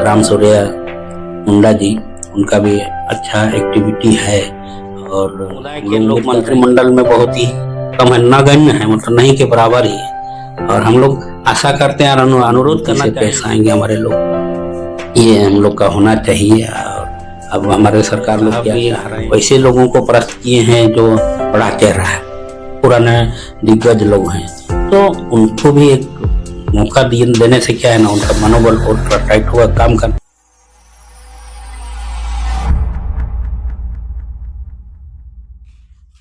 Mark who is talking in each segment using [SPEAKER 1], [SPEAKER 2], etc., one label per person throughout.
[SPEAKER 1] राम सूर्या मुंडा जी, उनका भी अच्छा एक्टिविटी है और के लोग मंत्रिमंडल में बहुत ही कम है, नगण्य है, मतलब नहीं के बराबर ही है। और हम लोग आशा करते हैं और अनुरोध करना पेश आएंगे हमारे लोग, ये हम लोग का होना चाहिए। और अब हमारे सरकार लोग क्या वैसे लोगों को परास्त किए हैं जो बड़ा चेहरा है, पुराने दिग्गज लोग हैं, तो उनको भी एक मौका देने से क्या है ना, उनका मनोबल और टाइट हुआ काम करना।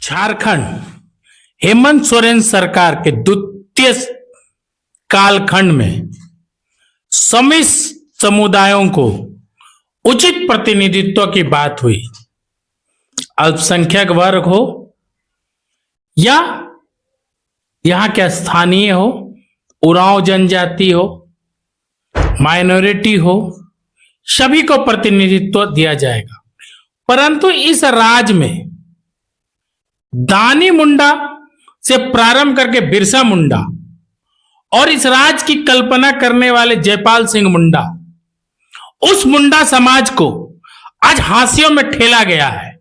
[SPEAKER 2] झारखंड हेमंत सोरेन सरकार के द्वितीय कालखंड में समिश्र समुदायों को उचित प्रतिनिधित्व की बात हुई। अल्पसंख्यक वर्ग हो या यहाँ के स्थानीय हो, उरांव जनजाति हो, माइनॉरिटी हो, सभी को प्रतिनिधित्व दिया जाएगा। परंतु इस राज्य में दानी मुंडा से प्रारंभ करके बिरसा मुंडा और इस राज्य की कल्पना करने वाले जयपाल सिंह मुंडा, उस मुंडा समाज को आज हाशियों में ठेला गया है।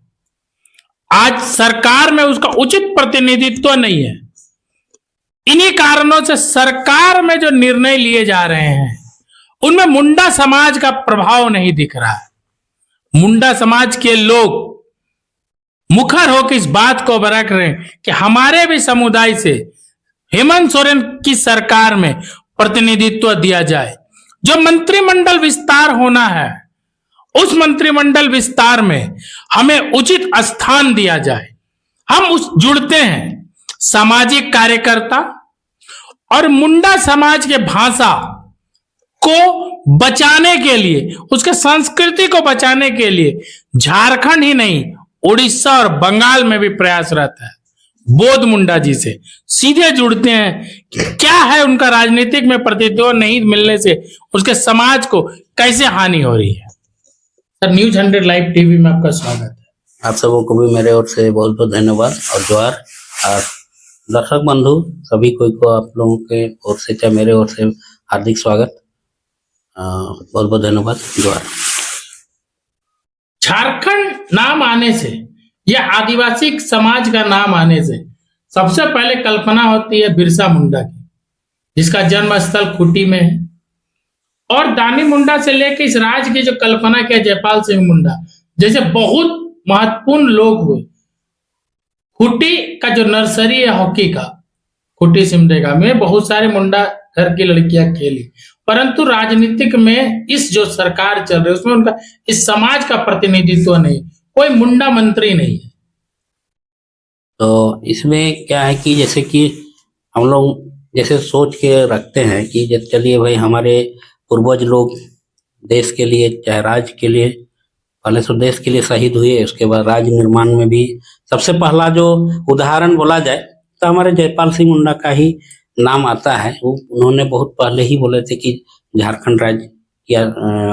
[SPEAKER 2] आज सरकार में उसका उचित प्रतिनिधित्व नहीं है। इन्हीं कारणों से सरकार में जो निर्णय लिए जा रहे हैं उनमें मुंडा समाज का प्रभाव नहीं दिख रहा है। मुंडा समाज के लोग मुखर होकर इस बात को बरक रहे हैं कि हमारे भी समुदाय से हेमंत सोरेन की सरकार में प्रतिनिधित्व दिया जाए। जो मंत्रिमंडल विस्तार होना है, उस मंत्रिमंडल विस्तार में हमें उचित स्थान दिया जाए। हम उस जुड़ते हैं सामाजिक कार्यकर्ता और मुंडा समाज के भाषा को बचाने के लिए, उसके संस्कृति को बचाने के लिए झारखंड ही नहीं, उड़ीसा और बंगाल में भी प्रयासरत है। बोध मुंडा जी से सीधे जुड़ते हैं कि क्या है उनका राजनीतिक में प्रतिनिधित्व नहीं मिलने से उसके समाज को कैसे हानि हो रही है। सर, न्यूज 100 लाइव टीवी में आपका स्वागत है।
[SPEAKER 1] आप सबों को भी मेरे ओर से बहुत बहुत धन्यवाद और जोहार। और दर्शक बंधु सभी को आप लोगों के ओर से चाहे मेरे ओर से हार्दिक स्वागत, बहुत बहुत धन्यवाद, जोहार।
[SPEAKER 2] झारखंड नाम आने से या आदिवासी समाज का नाम आने से सबसे पहले कल्पना होती है बिरसा मुंडा की, जिसका जन्म स्थल खूंटी में है। और दानी मुंडा से लेकर इस राज्य की जो कल्पना किया जयपाल सिंह मुंडा जैसे बहुत महत्वपूर्ण लोग हुए। खूंटी का जो नर्सरी है हॉकी का, खूंटी सिमडेगा में बहुत सारे मुंडा घर की लड़कियां खेली, परंतु राजनीतिक में इस जो सरकार चल रही है उसमें उनका इस समाज का प्रतिनिधित्व नहीं, कोई मुंडा मंत्री नहीं है।
[SPEAKER 1] तो इसमें क्या है कि जैसे कि हम लोग जैसे सोच के रखते हैं कि चलिए भाई हमारे पूर्वज लोग देश के लिए चाहे राज्य के लिए, पहले तो देश के लिए शहीद हुए, उसके बाद राज्य निर्माण में भी सबसे पहला जो उदाहरण बोला जाए तो हमारे जयपाल सिंह मुंडा का ही नाम आता है। उन्होंने बहुत पहले ही बोले थे कि झारखंड राज्य की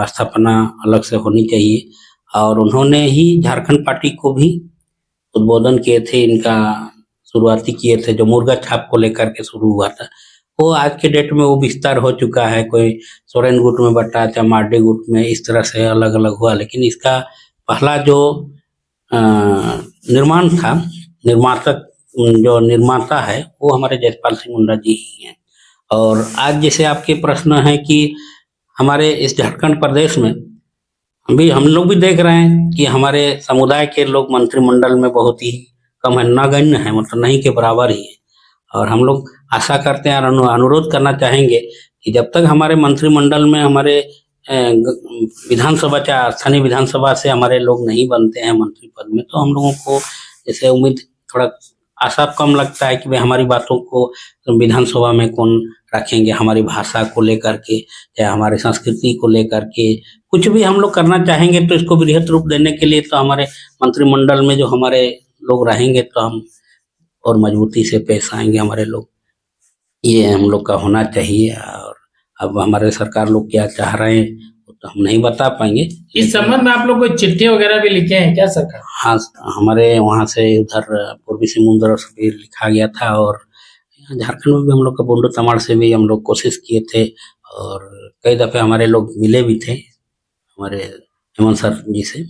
[SPEAKER 1] स्थापना अलग से होनी चाहिए और उन्होंने ही झारखंड पार्टी को भी उद्बोधन किए थे, इनका शुरुआती किए थे, जो मुर्गा छाप को लेकर के शुरू हुआ था। वो आज के डेट में वो विस्तार हो चुका है, कोई सोरेन गुट में बटा, चाहे मार्डी गुट में, इस तरह से अलग अलग हुआ। लेकिन इसका पहला जो निर्माण था, जो निर्माता है वो हमारे जयपाल सिंह मुंडा जी ही हैं। और आज जैसे आपके प्रश्न है कि हमारे इस झारखंड प्रदेश में भी हम लोग भी देख रहे हैं कि हमारे समुदाय के लोग मंत्रिमंडल में बहुत ही कम है, नगण्य है, मतलब नहीं के बराबर ही है। और हम लोग आशा करते हैं और अनुरोध करना चाहेंगे कि जब तक हमारे मंत्रिमंडल में हमारे विधानसभा चाहे स्थानीय विधानसभा से हमारे लोग नहीं बनते हैं मंत्री पद में, तो हम लोगों को जैसे उम्मीद थोड़ा आशा कम लगता है कि भाई हमारी बातों को विधानसभा में कौन रखेंगे, हमारी भाषा को लेकर के या हमारी संस्कृति को लेकर के कुछ भी हम लोग करना चाहेंगे तो इसको बृहत रूप देने के लिए तो हमारे मंत्रिमंडल में जो हमारे लोग रहेंगे तो हम और मजबूती से पेश आएंगे हमारे लोग, ये हम लोग का होना चाहिए। और अब हमारे सरकार लोग क्या चाह रहे हैं तो हम नहीं बता पाएंगे।
[SPEAKER 2] इस संबंध में आप लोग कोई चिट्ठी वगैरह भी लिखे हैं क्या सरकार?
[SPEAKER 1] हाँ, हमारे वहाँ से उधर पूर्वी सिंहभूम से भी लिखा गया था और झारखंड में भी हम लोग का बुंडू तमाड़ से भी हम लोग कोशिश किए थे और कई दफे हमारे लोग मिले भी थे हमारे हेमंत सर जी से,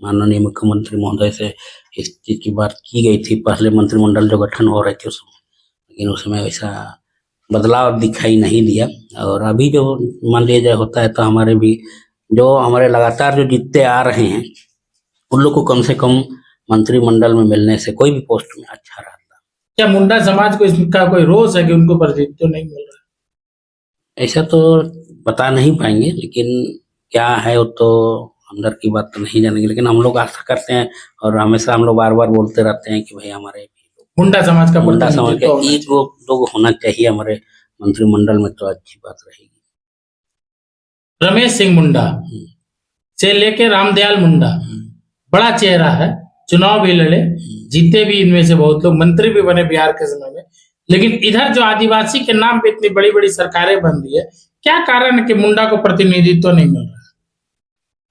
[SPEAKER 1] माननीय मुख्यमंत्री महोदय से इस चीज़ की बात की गई थी। पहले मंत्रिमंडल जो गठन हो रहे थे उस समय, लेकिन उस समय वैसा बदलाव दिखाई नहीं दिया। और अभी जो मान लिया जाए होता है तो हमारे भी जो हमारे लगातार जो जीतते आ रहे हैं उन लोग को कम से कम मंत्रिमंडल में मिलने से कोई भी पोस्ट में अच्छा रहता।
[SPEAKER 2] क्या मुंडा समाज को इसका कोई रोष है कि उनको प्रतिनिधित्व नहीं मिल रहा?
[SPEAKER 1] ऐसा तो बता नहीं पाएंगे, लेकिन क्या है वो तो अंदर की बात तो नहीं जानेंगे, लेकिन हम लोग आशा करते हैं और हमेशा हम लोग बार बार बोलते रहते हैं कि भाई हमारे
[SPEAKER 2] मुंडा समाज का
[SPEAKER 1] मुंडा समाज के
[SPEAKER 2] प्रतिनिधित्व होना
[SPEAKER 1] एक लोग होना चाहिए हमारे मंत्रिमंडल में, तो अच्छी बात रहेगी।
[SPEAKER 2] रमेश सिंह मुंडा से लेके रामदयाल मुंडा, बड़ा चेहरा है, चुनाव भी लड़े, जीते भी इनमें से बहुत लोग, मंत्री भी बने बिहार के समय में। लेकिन इधर जो आदिवासी के नाम पे इतनी बड़ी बड़ी सरकारें बन रही है, क्या कारण है कि मुंडा को प्रतिनिधित्व नहीं मिल रहा?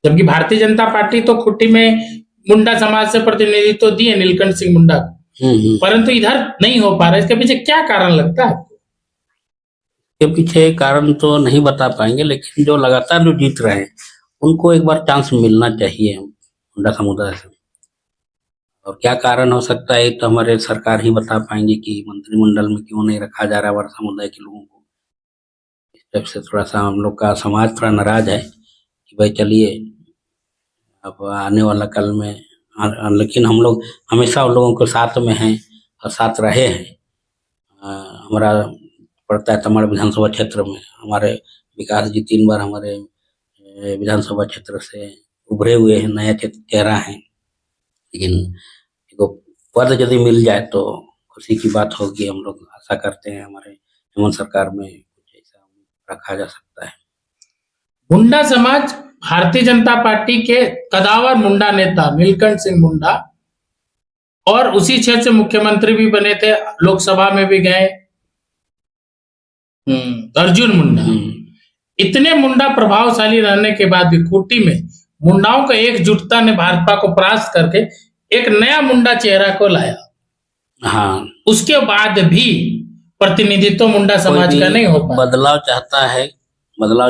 [SPEAKER 2] जबकि भारतीय जनता पार्टी तो खुट्टी में मुंडा समाज से प्रतिनिधित्व दिए नीलकंठ सिंह मुंडा को, परंतु इधर नहीं हो पा रहा। इसके पीछे क्या कारण लगता है आपको?
[SPEAKER 1] के पीछे कारण तो नहीं बता पाएंगे, लेकिन जो लगातार जो जीत रहे हैं उनको एक बार चांस मिलना चाहिए मुंडा समुदाय से। और क्या कारण हो सकता है तो हमारे सरकार ही बता पाएंगे कि मंत्रिमंडल में क्यों नहीं रखा जा रहा हमारे समुदाय के लोगों को। इस टाइप से थोड़ा सा हम लोग का समाज थोड़ा नाराज है कि भाई चलिए अब आने वाला कल में, लेकिन हम लोग हमेशा उन लोगों के साथ में हैं और साथ रहे हैं। हमारा पड़ता है तमाड़ विधानसभा क्षेत्र में, हमारे विकास जी 3 बार हमारे विधानसभा क्षेत्र से उभरे हुए हैं, नया चेहरा है। लेकिन पद यदि मिल जाए तो खुशी की बात होगी। हम लोग आशा करते हैं हमारे हेमंत सरकार में कुछ ऐसा रखा जा सकता है।
[SPEAKER 2] मुंडा समाज भारतीय जनता पार्टी के कदावर मुंडा नेता नीलकंठ सिंह मुंडा, और उसी क्षेत्र से मुख्यमंत्री भी बने थे, लोकसभा में भी गए, अर्जुन मुंडा। इतने मुंडा प्रभावशाली रहने के बाद भी खूंटी में मुंडाओं का एकजुटता ने भाजपा को परास्त करके एक नया मुंडा चेहरा को लाया।
[SPEAKER 1] हाँ,
[SPEAKER 2] उसके बाद भी प्रतिनिधित्व मुंडा समाज का नहीं हो पाया।
[SPEAKER 1] बदलाव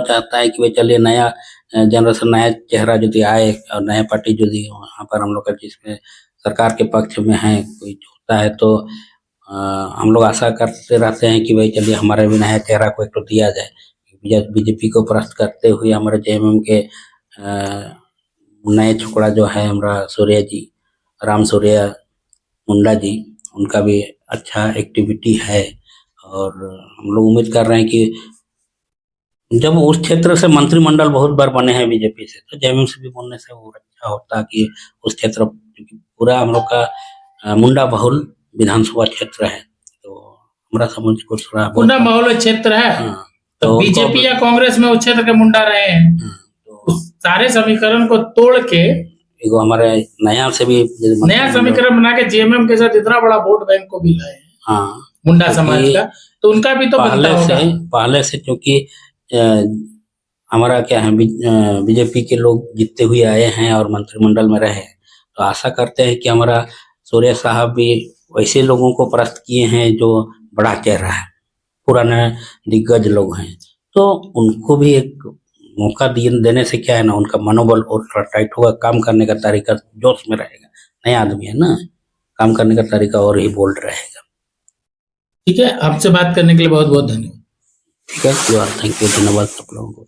[SPEAKER 1] चाहता है कि भाई चलिए नया जनरेशन, नया चेहरा यदि आए और नया पार्टी यदि वहाँ पर हम लोग का जिसमें सरकार के पक्ष में है कोई होता है तो हम लोग आशा करते रहते हैं कि भाई चलिए हमारे भी नया चेहरा को एक तो दिया जाए। बीजेपी को परास्त करते हुए हमारे जेएमएम के नए छुकड़ा जो है हमारा सूर्या जी, राम सूर्या मुंडा जी, उनका भी अच्छा एक्टिविटी है। और हम लोग उम्मीद कर रहे हैं कि जब उस क्षेत्र से मंत्रिमंडल बहुत बार बने हैं बीजेपी से, तो जेएमएम से भी बोलने से वो अच्छा होता कि उस क्षेत्र पूरा हम लोग का मुंडा बहुल विधानसभा क्षेत्र है, तो हमारा समझ को थोड़ा
[SPEAKER 2] मुंडा बहुल क्षेत्र है। तो बीजेपी या कांग्रेस में उस क्षेत्र के मुंडा रहे हैं, तो सारे समीकरण को तोड़ के
[SPEAKER 1] हमारे नया से भी
[SPEAKER 2] नया समीकरण बना के जेएमएम के साथ इतना बड़ा वोट बैंक को भी लाए हैं।
[SPEAKER 1] हाँ,
[SPEAKER 2] मुंडा समाज का तो उनका भी तो
[SPEAKER 1] पहले से क्योंकि हमारा क्या है बीजेपी के लोग जीतते हुए आए हैं और मंत्रिमंडल में रहे, तो आशा करते हैं कि हमारा सूर्या साहब भी वैसे लोगों को परास्त किए हैं जो बड़ा चेहरा है, पुराने दिग्गज लोग हैं, तो उनको भी एक मौका देने से क्या है ना, उनका मनोबल और थोड़ा टाइट होगा, काम करने का तरीका जोश में रहेगा। नया आदमी है ना, काम करने का तरीका और ही बोल्ड रहेगा।
[SPEAKER 2] ठीक है, आपसे बात करने के लिए बहुत बहुत धन्यवाद।
[SPEAKER 1] ठीक है, थैंक यू, धन्यवाद सब लोगों को।